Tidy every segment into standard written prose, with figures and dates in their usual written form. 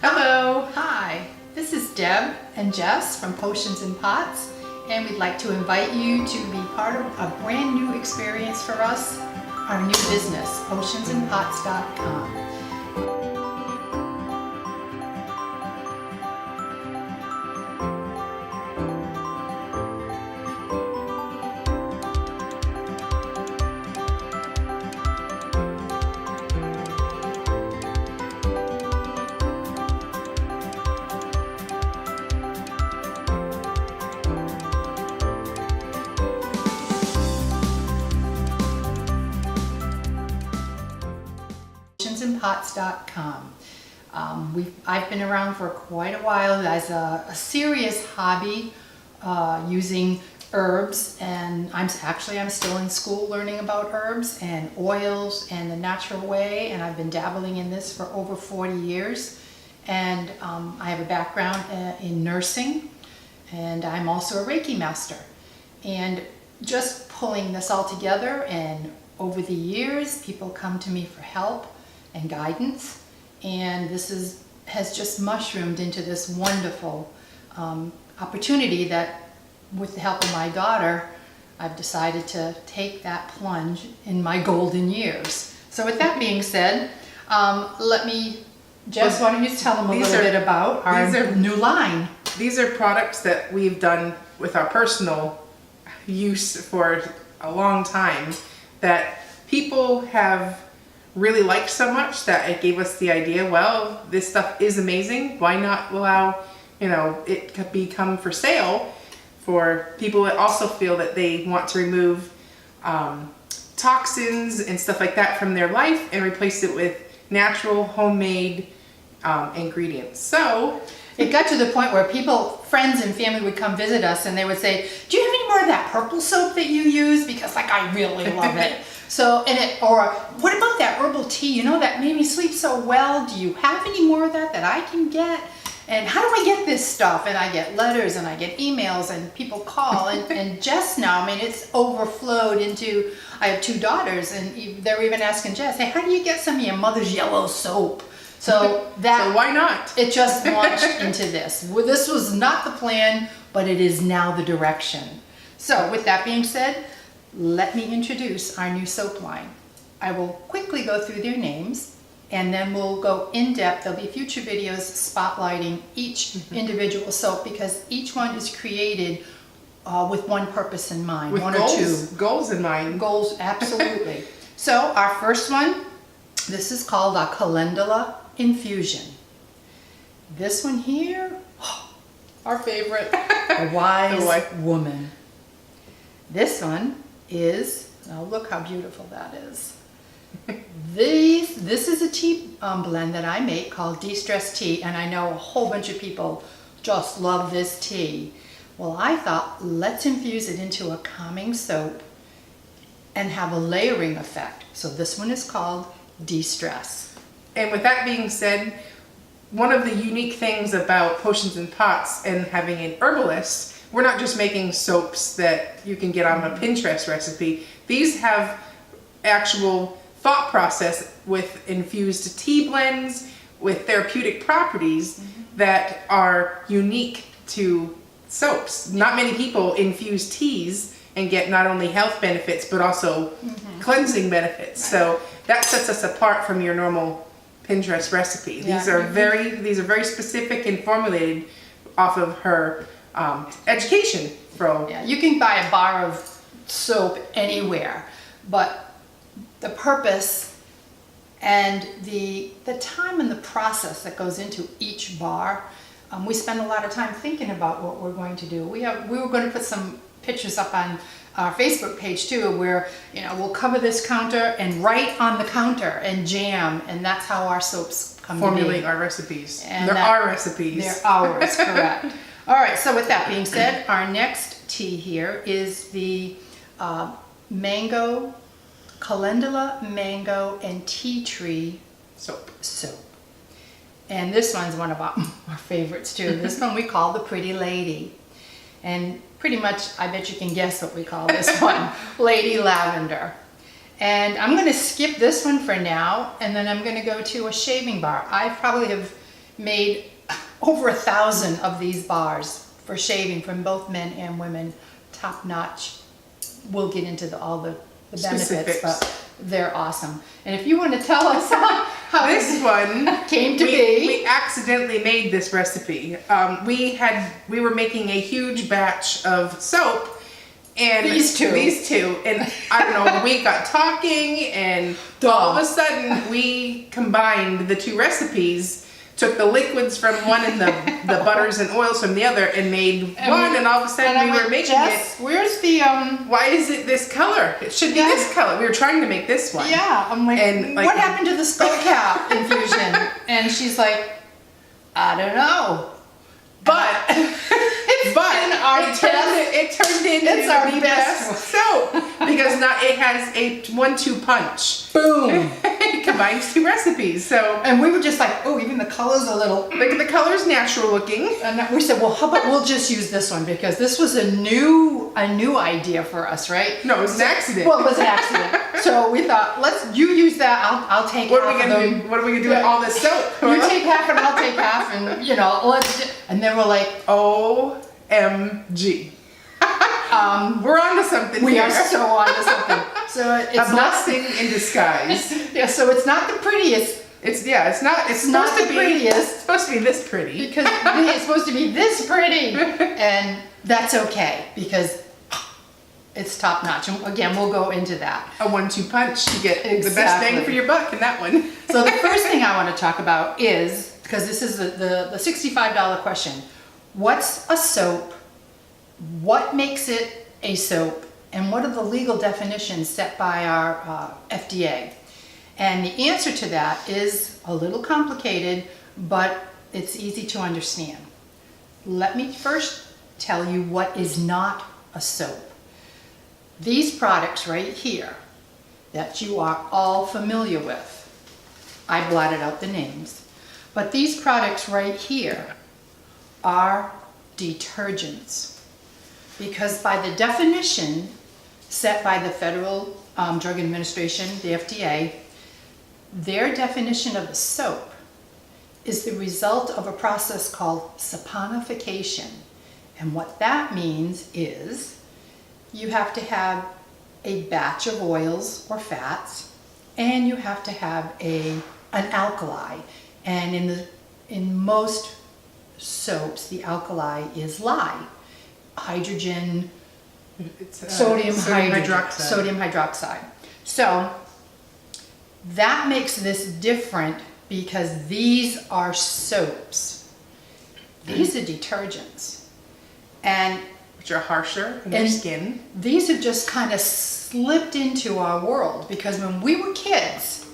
Hello. Hi, this is Deb and Jess from Potions and Pots, and we'd like to invite you to be part of a brand new experience for us, our new business, potionsandpots.com. Potionsandpots.com. I've been around for quite a while as a serious hobby using herbs, and I'm still in school learning about herbs and oils and the natural way, and I've been dabbling in this for over 40 years. And I have a background in nursing, and I'm also a Reiki master. And just pulling this all together, and over the years people come to me for help and guidance, and this has just mushroomed into this wonderful opportunity that, with the help of my daughter, I've decided to take that plunge in my golden years. So with that being said, Jess, why don't you tell them a little bit about our new line? These are products that we've done with our personal use for a long time that people have really liked so much that it gave us the idea, well, this stuff is amazing. Why not allow, it to become for sale for people that also feel that they want to remove toxins and stuff like that from their life and replace it with natural, homemade ingredients. So it got to the point where friends and family would come visit us and they would say, do you have any more of that purple soap that you use? Because I really love it. So, or what about that herbal tea? That made me sleep so well. Do you have any more of that I can get? And how do I get this stuff? And I get letters and I get emails and people call. And Jess now, it's overflowed into, I have 2 daughters, and they're even asking Jess, hey, how do you get some of your mother's yellow soap? So why not? It just launched into this. Well, this was not the plan, but it is now the direction. So with that being said, let me introduce our new soap line. I will quickly go through their names, and then we'll go in depth. There'll be future videos spotlighting each individual soap, because each one is created with one purpose in mind, with one goals, or two. Goals in mind. Goals, absolutely. So our first one, this is called a Calendula Infusion. This one here, our favorite. A wise woman. This one is, now look how beautiful that is. This is a tea blend that I make called De-Stress Tea, and I know a whole bunch of people just love this tea. Well, I thought, let's infuse it into a calming soap and have a layering effect. So this one is called De-Stress. And with that being said, one of the unique things about Potions and Pots and having an herbalist, we're not just making soaps that you can get on a Pinterest recipe. These have actual thought process with infused tea blends, with therapeutic properties that are unique to soaps. Not many people infuse teas and get not only health benefits, but also cleansing benefits. So that sets us apart from your normal Pinterest recipe. Yeah. These are very specific and formulated off of her education. Yeah, you can buy a bar of soap anywhere, but the purpose and the time and the process that goes into each bar, we spend a lot of time thinking about what we're going to do. We were going to put some pictures up on our Facebook page too, where we'll cover this counter and write on the counter and jam, and that's how our soaps come to be. Formulate our recipes. And they're our recipes. They're ours, correct. All right, so with that being said, our next tea here is the Calendula Mango and Tea Tree Soap. And this one's one of our favorites too. This one we call the Pretty Lady. And pretty much, I bet you can guess what we call this one, Lady Lavender. And I'm going to skip this one for now, and then I'm going to go to a shaving bar. I probably have made over 1,000 of these bars for shaving from both men and women, top notch. We'll get into all the benefits, Specifics. but they're awesome. And if you want to tell us how This one came to be. We accidentally made this recipe. We were making a huge batch of soap, and These two, and I don't know, we got talking, and all of a sudden we combined the two recipes. Took the liquids from one and the butters and oils from the other and made one, and all of a sudden we were making Jess, where's the Why is it this color? It should be this color. We were trying to make this one. Yeah, I'm like, And, like, what happened to the skull cap infusion? And she's like, I don't know. But it turned into It's our the best best soap because now it has a 1-2 punch. Boom. It combines two recipes. So And we were just like, oh, even the color's a little. look at the color's natural looking. And we said, well, how about we'll just use this one because this was a new idea for us, right? No, it was an accident. Well, it was an accident. So we thought, you use that. I'll take what are half we of gonna them. do? What are we gonna do with all this soap? You take half and I'll take half, and and then we're like, OMG. We're on to something we here. are so on to something. So it's a blessing in disguise. Yeah, so it's not the prettiest It's not not supposed the to be prettiest. It's supposed to be this pretty. because it's supposed to be this pretty, and that's okay because it's top notch. And again, we'll go into that. A 1-2 punch to get the best Exactly. bang for your buck in that one. So the first thing I want to talk about is, because this is the $65 question, what's a soap? What makes it a soap? And what are the legal definitions set by our FDA? And the answer to that is a little complicated, but it's easy to understand. Let me first tell you what is not a soap. These products right here that you are all familiar with, I blotted out the names, but these products right here are detergents, because by the definition set by the Federal Drug Administration, the FDA, their definition of a soap is the result of a process called saponification. And what that means is you have to have a batch of oils or fats, and you have to have an alkali. And in most soaps, the alkali is lye, hydrogen, sodium hydroxide. So that makes this different because these are soaps. These are detergents. And Which are harsher on your skin. these have just kind of slipped into our world because when we were kids,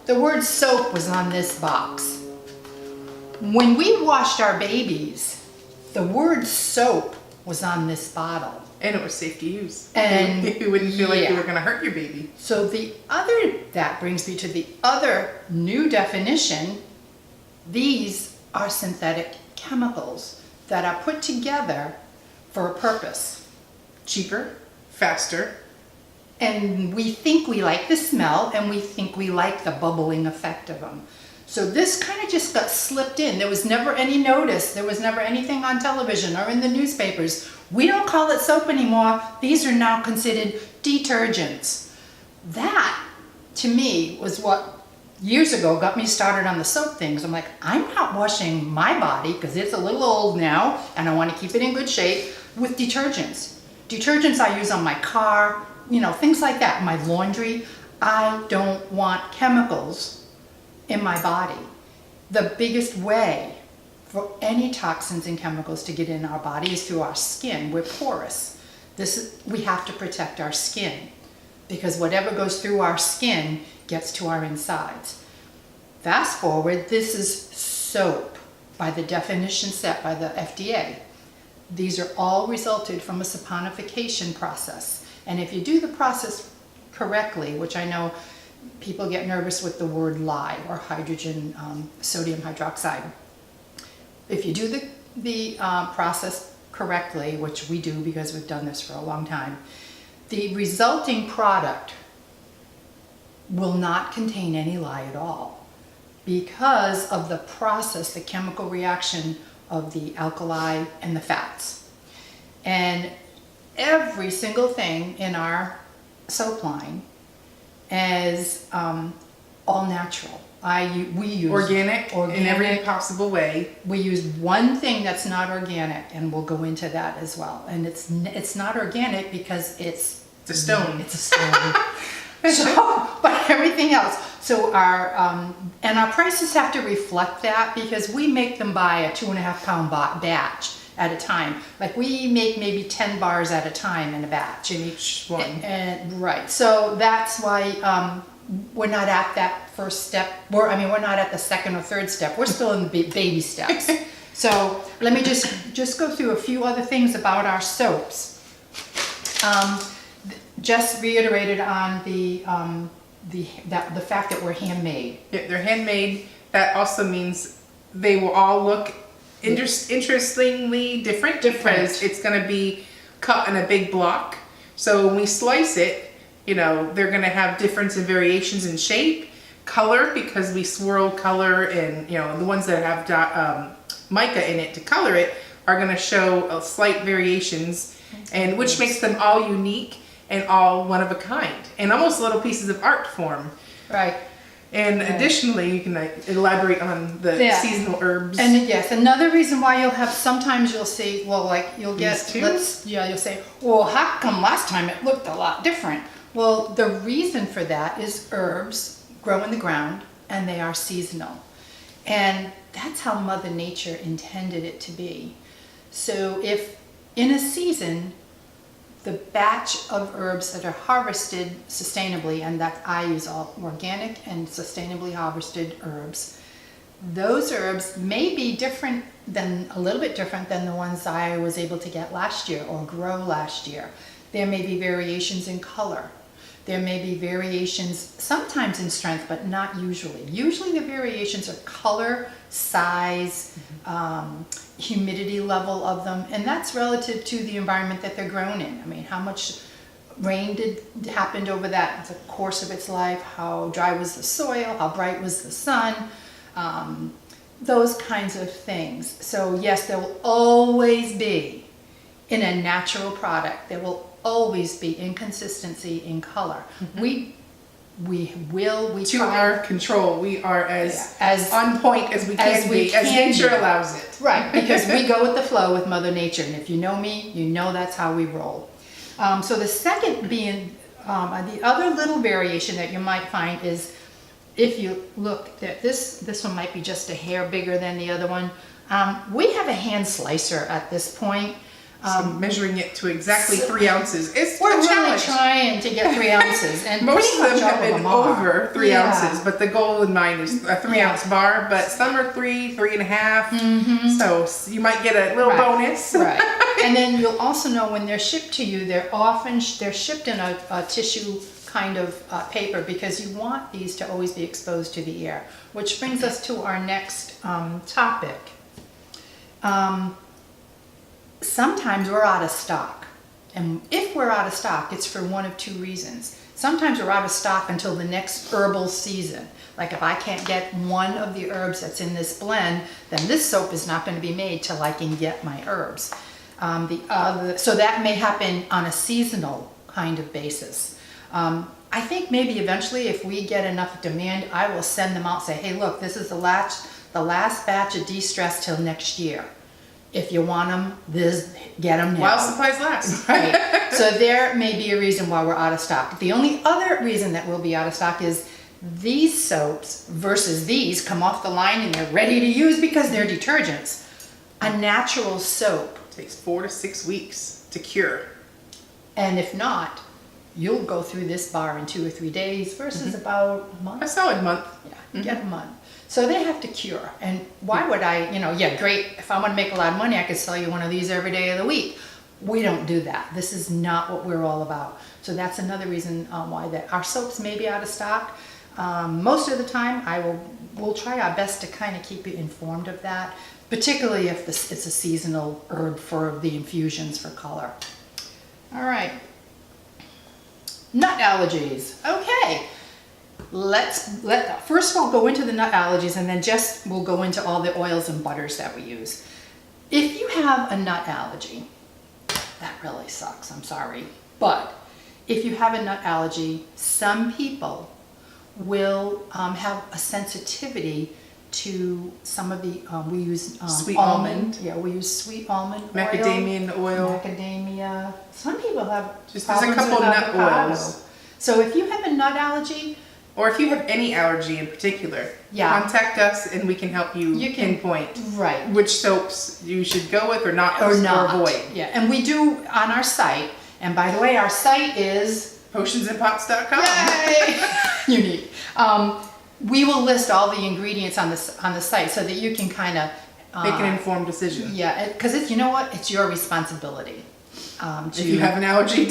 the word soap was on this box. When we washed our babies, the word soap was on this bottle. And it was safe to use. And you wouldn't feel like you yeah. were going to hurt your baby. So that brings me to the other new definition. These are synthetic chemicals that are put together for a purpose. Cheaper, faster. And we think we like the smell, and we think we like the bubbling effect of them. So this kind of just got slipped in. There was never any notice. There was never anything on television or in the newspapers. We don't call it soap anymore. These are now considered detergents. That, to me, was what years ago got me started on the soap things. I'm like, I'm not washing my body, because it's a little old now, and I want to keep it in good shape, with detergents. Detergents I use on my car, things like that. My laundry. I don't want chemicals in my body. The biggest way for any toxins and chemicals to get in our body is through our skin. We're porous. We have to protect our skin, because whatever goes through our skin gets to our insides. Fast forward, this is soap by the definition set by the FDA. These are all resulted from a saponification process. And if you do the process correctly, which I know people get nervous with the word lye or hydrogen, sodium hydroxide. If you do the process correctly, which we do because we've done this for a long time, the resulting product will not contain any lye at all. because of the process, the chemical reaction of the alkali and the fats. And every single thing in our soap line is all natural. We use Organic in every possible way. We use one thing that's not organic, and we'll go into that as well. And it's not organic because it's a stone. It's a stone. So, but everything else. So our prices have to reflect that, because we make them by a 2.5 pound batch at a time. Like we make maybe 10 bars at a time in a batch. In each one. And right. So that's why we're not at that first step. We're not at the second or third step. We're still in the baby steps. So let me just go through a few other things about our soaps. Just reiterated on the fact that we're handmade. Yeah, they're handmade. That also means they will all look interestingly different because it's going to be cut in a big block. So when we slice it, they're going to have difference in variations in shape, color, because we swirl color, and the ones that have mica in it to color it are going to show slight variations, and which makes them all unique and all one of a kind, and almost little pieces of art form. Right. And additionally, you can elaborate on the seasonal herbs. And yes, another reason why sometimes you'll see, you'll say, well, how come last time it looked a lot different? Well, the reason for that is herbs grow in the ground and they are seasonal. And that's how Mother Nature intended it to be. So if in a season, the batch of herbs that are harvested sustainably, and that I use all organic and sustainably harvested herbs, those herbs may be a little bit different than the ones I was able to get last year or grow last year. There may be variations in color. There may be variations sometimes in strength, but not usually. Usually the variations are color, size, humidity level of them, and that's relative to the environment that they're grown in. I mean, how much rain happened over the course of its life, how dry was the soil, how bright was the sun, those kinds of things. So yes, there will always be, in a natural product, there will always be inconsistency in color. Mm-hmm. We to our control, we are as on point as we can be, as nature allows it. Right, because we go with the flow with Mother Nature, and if you know me, you know that's how we roll. So the second being, the other little variation that you might find is, if you look, that this one might be just a hair bigger than the other one. We have a hand slicer at this point. Measuring it to exactly 3 ounces. We're really trying to get 3 ounces, and most of them have been over 3 Yeah. ounces, but the goal in mind is a 3 ounce bar, but some are 3, 3.5. Mm-hmm. So you might get a little bonus. Right. And then you'll also know when they're shipped to you, they're shipped in a tissue kind of paper, because you want these to always be exposed to the air. Which brings us to our next topic. Sometimes we're out of stock, and if we're out of stock, it's for one of 2 reasons. Sometimes we're out of stock until the next herbal season. Like if I can't get one of the herbs that's in this blend, then this soap is not going to be made till I can get my herbs. So that may happen on a seasonal kind of basis. I think maybe eventually, if we get enough demand, I will send them out, say, hey, look, this is the last batch of de-stress till next year. If you want them, get them now. While supplies last. Right. So there may be a reason why we're out of stock. The only other reason that we'll be out of stock is these soaps versus these come off the line and they're ready to use because they're detergents. A natural soap takes 4 to 6 weeks to cure. And if not, you'll go through this bar in 2 or 3 days versus about a month. A solid month. Yeah, get a month. So they have to cure. And why would I, great, if I want to make a lot of money, I could sell you one of these every day of the week. We don't do that. This is not what we're all about. So that's another reason why that our soaps may be out of stock. Most of the time, we'll try our best to kind of keep you informed of that, particularly if it's a seasonal herb for the infusions for color. All right. Nut allergies. Okay. first we'll go into the nut allergies, and then just we'll go into all the oils and butters that we use. If you have a nut allergy, that really sucks, I'm sorry. But if you have a nut allergy, some people will have a sensitivity to some of the, we use Sweet almond. almond. Yeah, we use sweet almond oil. Macadamia oil. Macadamia. Some people have Just there's a problems couple with nut avocado. oils. So if you have a nut allergy, Or if you have any allergy in particular, Yeah. contact us and we can help you, You can- pinpoint right, which soaps you should go with or not or not. avoid. Yeah, and we do on our site, and by the way, our site is Potionsandpots.com. yay! Unique. We will list all the ingredients on the site so that you can kind of Make an informed decision. yeah, because you know what, it's your responsibility If you have an allergy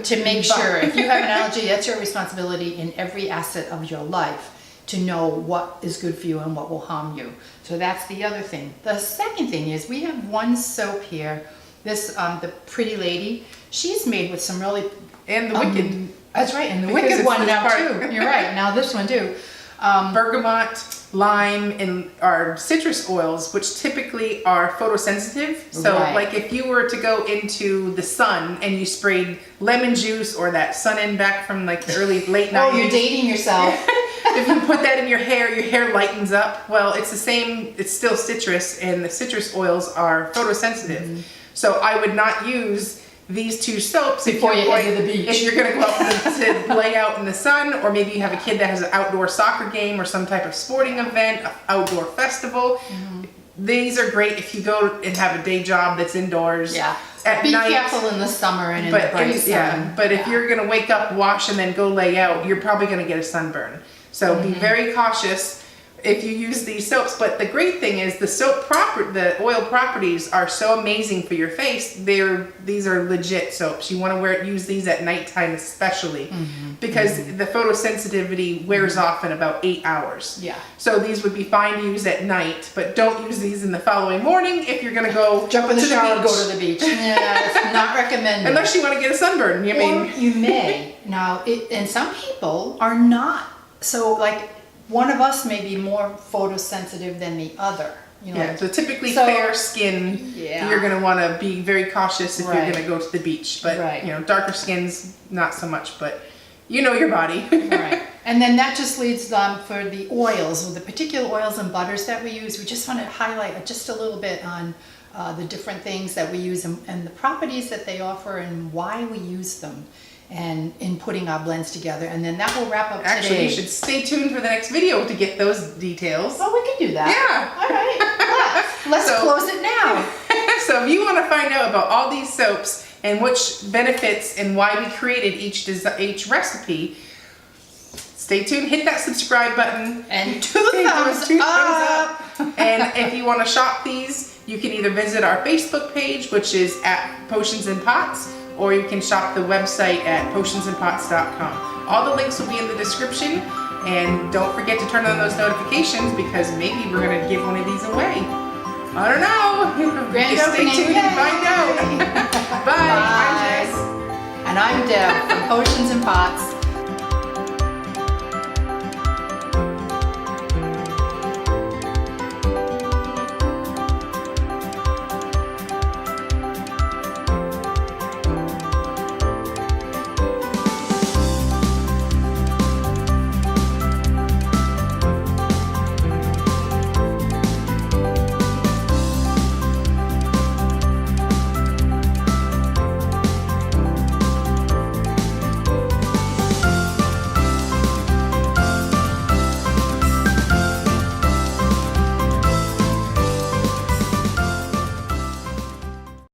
to make sure. If you have an allergy, that's your responsibility in every asset of your life to know what is good for you and what will harm you. So that's the other thing. The second thing is we have one soap here. This the Pretty Lady. She's made with some really And the Wicked. That's right, and the Because Wicked it's one this now part. too. You're right. Now this one too. Bergamot, lime, and are citrus oils, which typically are photosensitive. So Right. like if you were to go into the sun and you sprayed lemon juice or that sun back from like the late 90s. Oh, you're dating yourself. If you put that in your hair lightens up. Well, it's the same, it's still citrus, and the citrus oils are photosensitive. Mm-hmm. So I would not use these two soaps Before you head to the beach. if you're going to go out to lay out in the sun, or maybe you have a kid that has an outdoor soccer game or some type of sporting event, an outdoor festival. Mm-hmm. These are great if you go and have a day job that's indoors. Yeah. At Be night. careful in the summer and in the But bright if, sun. yeah, but if Yeah. you're gonna wake up, wash, and then go lay out, you're probably gonna get a sunburn. So Mm-hmm. be very cautious if you use these soaps. But the great thing is the oil properties are so amazing for your face. These are legit soaps. You want to use these at nighttime especially, Mm-hmm. because the photosensitivity wears off in about 8 hours. Yeah. So these would be fine to use at night, but don't use these in the following morning if you're gonna go Jump in the to shower and beach. go to the beach. Yeah, it's not recommended. Unless you want to get a sunburn. I Or mean, you may. Now, and some people are not. So, like, one of us may be more photosensitive than the other. You know, yeah, so typically So- fair skin, Yeah. you're going to want to be very cautious if Right. you're going to go to the beach. But, Right. you know, darker skins, not so much, but you know your body. right. And then that just leads for the oils, or the particular oils and butters that we use. We just want to highlight just a little bit on the different things that we use and the properties that they offer and why we use them, and in putting our blends together. And then that will wrap up Actually, today. you should stay tuned for the next video to get those details. Oh, we can do that. Yeah. All right. Let's So- close it now. So if you want to find out about all these soaps and which benefits and why we created each recipe, stay tuned, hit that subscribe button. And two thumbs up. And if you want to shop these, you can either visit our Facebook page, which is at Potions and Pots, or you can shop the website at potionsandpots.com. All the links will be in the description, and don't forget to turn on those notifications because maybe we're going to give one of these away. I don't know. Grand Just stay opening. tuned and find out. Bye. I'm Bye. Jess. And I'm Deb from Potions and Pots.